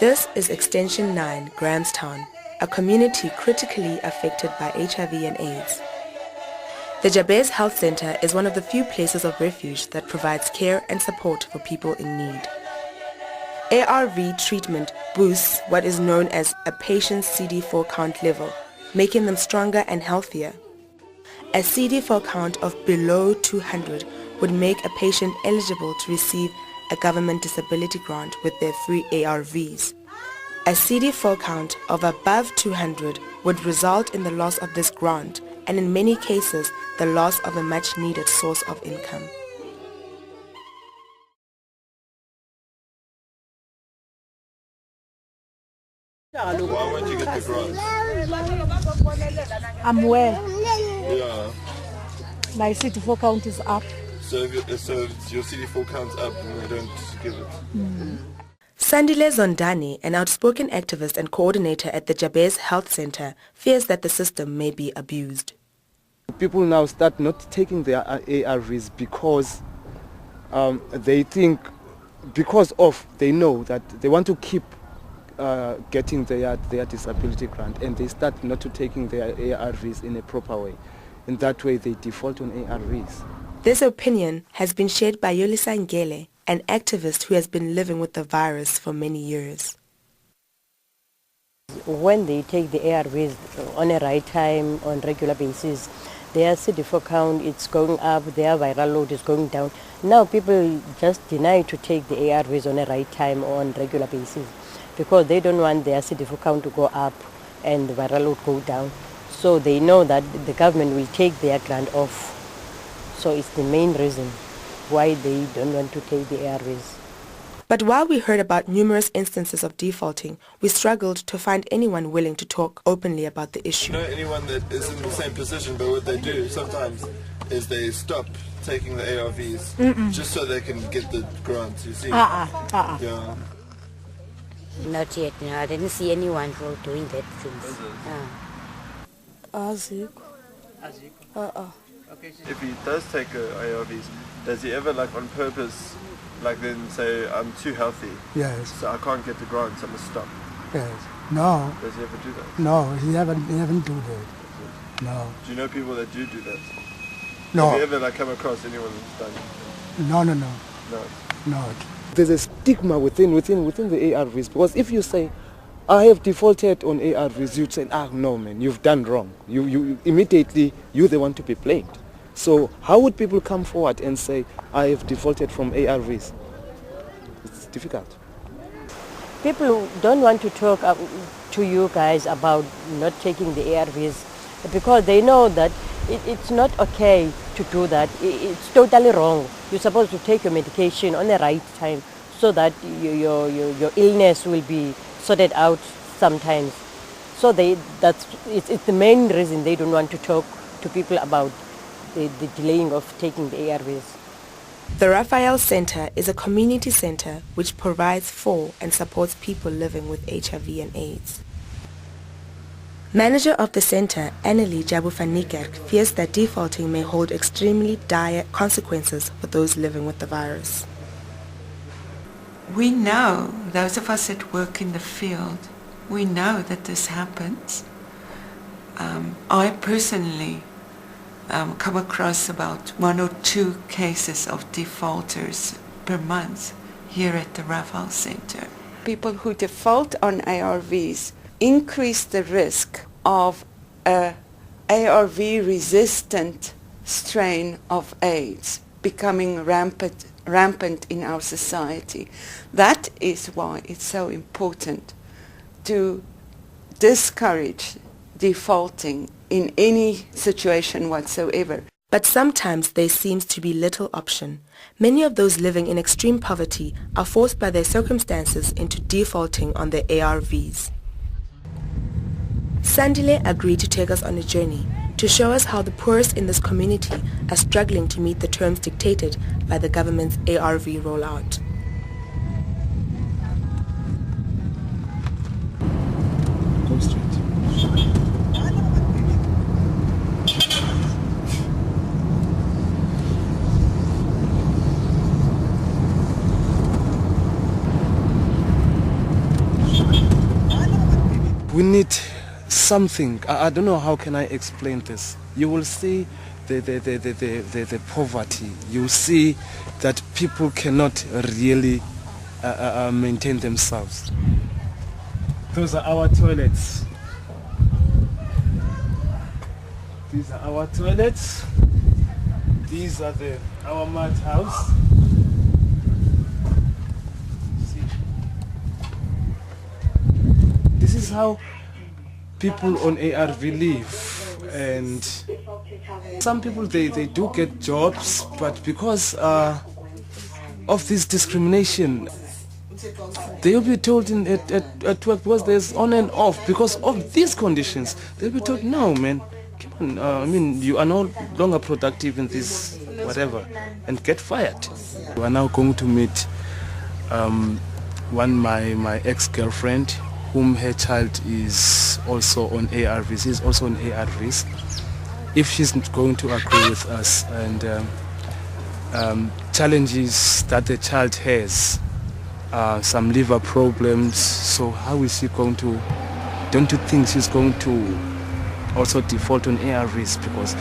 This is Extension 9, Grahamstown, a community critically affected by HIV and AIDS. The Jabez Health Center is one of the few places of refuge that provides care and support for people in need. ARV treatment boosts what is known as a patient's CD4 count level, making them stronger and healthier. A CD4 count of below 200 would make a patient eligible to receive a government disability grant with their free ARVs. A CD4 count of above 200 would result in the loss of this grant and in many cases the loss of a much needed source of income. Why won't you get the grant? I'm well. Yeah. My CD4 count is up. So if your CD4 count's up and we don't give it. Sandile Zondani, an outspoken activist and coordinator at the Jabez Health Center, fears that the system may be abused. People now start not taking their ARVs because they think, they know that they want to keep getting their disability grant, and they start not to taking their ARVs in a proper way. In that way, they default on ARVs. This opinion has been shared by Yolisa Ngele, an activist who has been living with the virus for many years. When they take the ARVs on a right time, on regular basis, their CD4 count is going up, their viral load is going down. Now people just deny to take the ARVs on a right time or on regular basis because they don't want their CD4 count to go up and the viral load go down. So they know that the government will take their grant off. So it's the main reason why they don't want to take the ARVs. But while we heard about numerous instances of defaulting, we struggled to find anyone willing to talk openly about the issue. You know anyone that is in the same position, but what they do sometimes is they stop taking the ARVs just so they can get the grant, you see? Yeah. Not yet, no. I didn't see anyone who doing that since. Okay, if he does take ARVs, does he ever on purpose then say, I'm too healthy, Yes, so I can't get the grant, so I must stop? yes. No, Does he ever do that? no, he haven't do that. No, Do you know people that do that? no, Have you ever come across anyone that's done it? no. No. There's a stigma within the ARVs, because if you say, I have defaulted on ARVs, you'd say, no man, you've done wrong. You immediately, you're the one to be blamed. So how would people come forward and say, I have defaulted from ARVs? It's difficult. People don't want to talk to you guys about not taking the ARVs because they know that it's not okay to do that. It's totally wrong. You're supposed to take your medication on the right time so that your illness will be sorted out sometimes. So it's the main reason they don't want to talk to people about the delaying of taking the ARVs. The Raphael Center is a community center which provides for and supports people living with HIV and AIDS. Manager of the center, Annelie Jabufanikert, fears that defaulting may hold extremely dire consequences for those living with the virus. We know, those of us that work in the field, we know that this happens. I personally come across about 1 or 2 cases of defaulters per month here at the Raphael Center. People who default on ARVs increase the risk of a ARV-resistant strain of AIDS becoming rampant in our society. That is why it's so important to discourage defaulting in any situation whatsoever. But sometimes there seems to be little option. Many of those living in extreme poverty are forced by their circumstances into defaulting on their ARVs. Sandile agreed to take us on a journey to show us how the poorest in this community are struggling to meet the terms dictated by the government's ARV rollout. Go straight. we need something. I don't know how can I explain this. You will see the poverty. You see that people cannot really maintain themselves. Those are our toilets. These are our toilets. These are our mud house. See? This is how people on ARV live, and some people they do get jobs, but because of this discrimination, they'll be told at work, because there's on and off, because of these conditions, they'll be told, no man, come on, you are no longer productive in this whatever, and get fired. We are now going to meet my ex-girlfriend, whom her child is also on ARVs. He's also on ARVs. If she's going to agree with us, and challenges that the child has, some liver problems, so how is she going to, don't you think she's going to also default on ARVs, because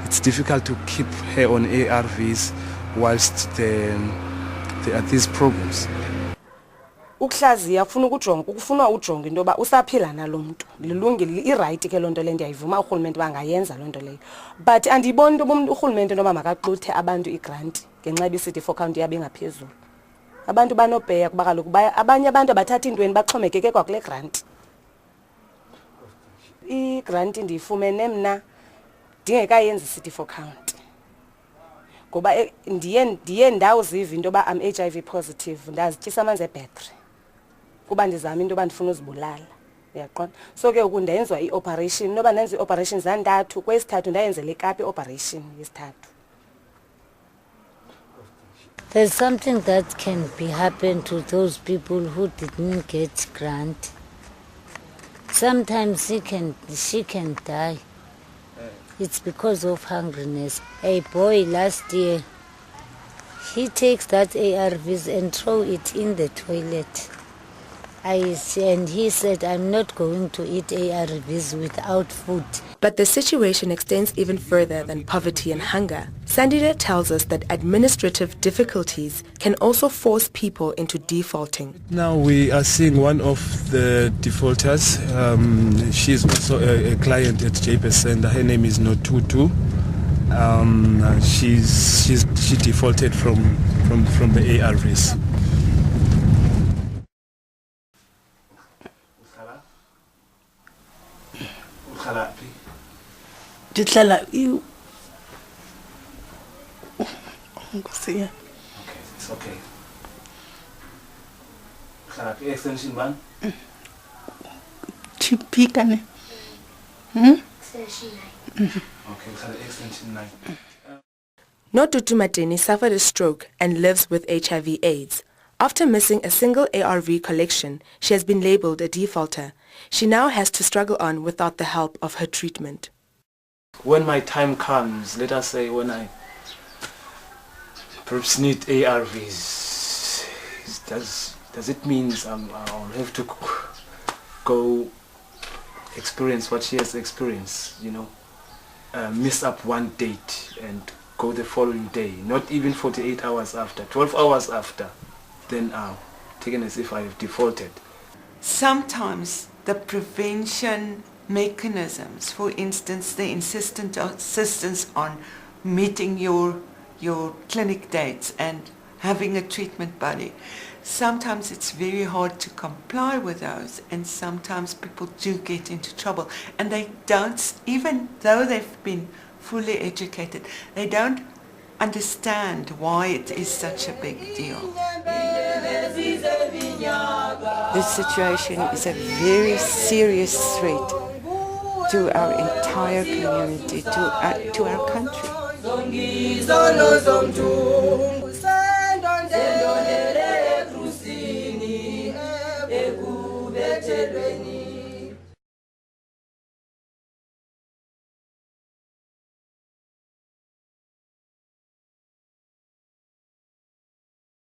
it's difficult to keep her on ARVs whilst there are these problems. Ukuhlaziya ufuna ukujonga ukufuna ujonga into ba usaphila nalomuntu lilungile iright ke lonto le ndiyayivuma urhulumente bangayenza lonto leyo, but andiyiboni into bomuntu urhulumente noba makaxuthe abantu igrant ngenxa yeCD4 count yabo ingaphezulu. Abantu banobheya kuba kaloku abanye abantu abathatha intweni baxhomekeke kwa kule grant. I-grant ndiyifumene mna ndingekayenzi i-CD4 count, ngoba ndiye ndawuziva into yoba am HIV positive, ndazityisa amanzi ebhetri kuba ndizama into yoba ndifuna uzibulala, uyaqonda. So ke ngoku ndenzwa i-operation, noba ndenza i-operation zantathu, kwesithathu ndayenzela ikapa i-operation yesithathu. There's something that can be happen to those people who didn't get grant. Sometimes she can die. It's because of hungriness. A boy last year, he takes that ARVs and throw it in the toilet. And he said, I'm not going to eat ARVs without food. But the situation extends even further than poverty and hunger. Sandile tells us that administrative difficulties can also force people into defaulting. Now we are seeing one of the defaulters. She's also a client at Jabez, and her name is Notutu. She defaulted from the ARVs. Ditlala you. Okay, it's okay. Extension 1? Chipikane. Extension 9. Okay, extension 9. Notutu Mateni suffered a stroke and lives with HIV/AIDS. After missing a single ARV collection, she has been labeled a defaulter. She now has to struggle on without the help of her treatment. When my time comes, let us say when I perhaps need ARVs, does it mean I'll have to go experience what she has experienced, miss up one date and go the following day, not even 48 hours after, 12 hours after, then taken as if I have defaulted. Sometimes the prevention mechanisms, for instance, the insistence on meeting your clinic dates and having a treatment buddy, sometimes it's very hard to comply with those, and sometimes people do get into trouble, and they don't, even though they've been fully educated, they don't understand why it is such a big deal. This situation is a very serious threat to our entire community, to our country.